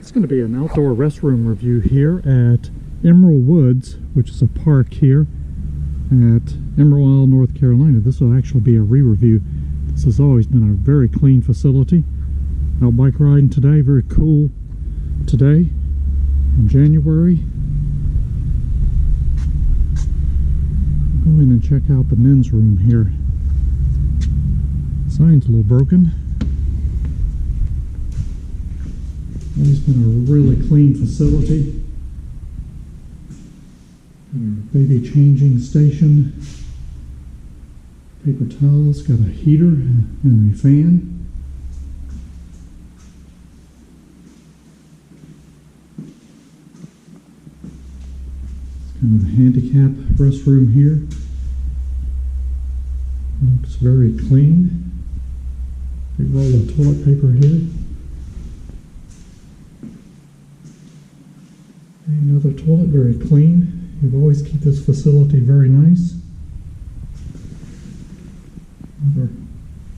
It's going to be an outdoor restroom review here at Emerald Woods, which is a park here at Emerald Isle, North Carolina. This will actually be a re-review. This has always been a very clean facility. Out bike riding today, very cool today in January. Go in and check out the men's room here. Sign's a little broken. Always been a really clean facility. Got our baby changing station. Paper towels, got a heater and a fan. It's kind of a handicap restroom here. Looks very clean. Big roll of toilet paper here. Another toilet, very clean. You always keep this facility very nice. Another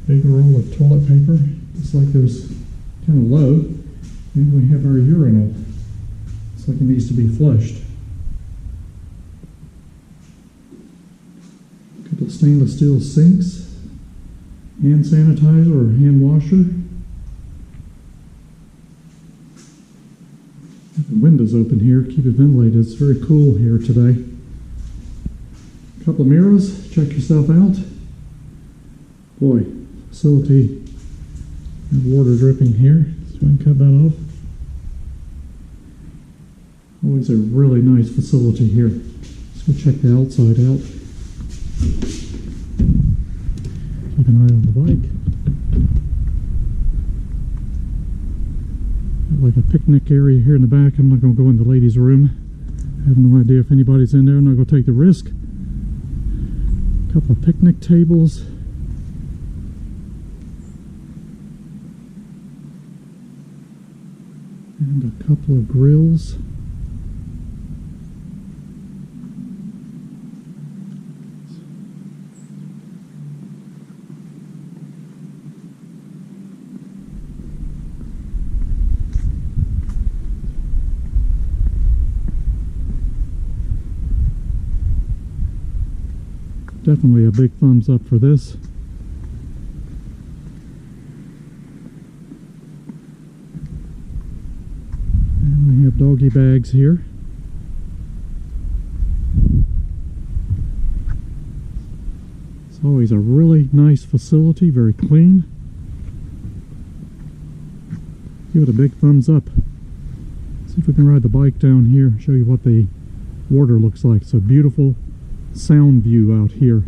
big roll of toilet paper. Looks like there's kind of low. And we have our urinal. Looks like it needs to be flushed. A couple of stainless steel sinks. Hand sanitizer or hand washer. The windows open here, keep it ventilated. It's very cool here today. A couple of mirrors, check yourself out. Boy, facility, water dripping here. So I can cut that off. Always a really nice facility here. Let's go check the outside out. Keep an eye on the bike. Like a picnic area here in the back. I'm not going to go in the ladies' room. I have no idea if anybody's in there. I'm not going to take the risk. A couple of picnic tables. And a couple of grills. Definitely a big thumbs up for this. And we have doggy bags here. It's always a really nice facility, very clean. Give it a big thumbs up. See if we can ride the bike down here, show you what the water looks like. So beautiful sound view out here.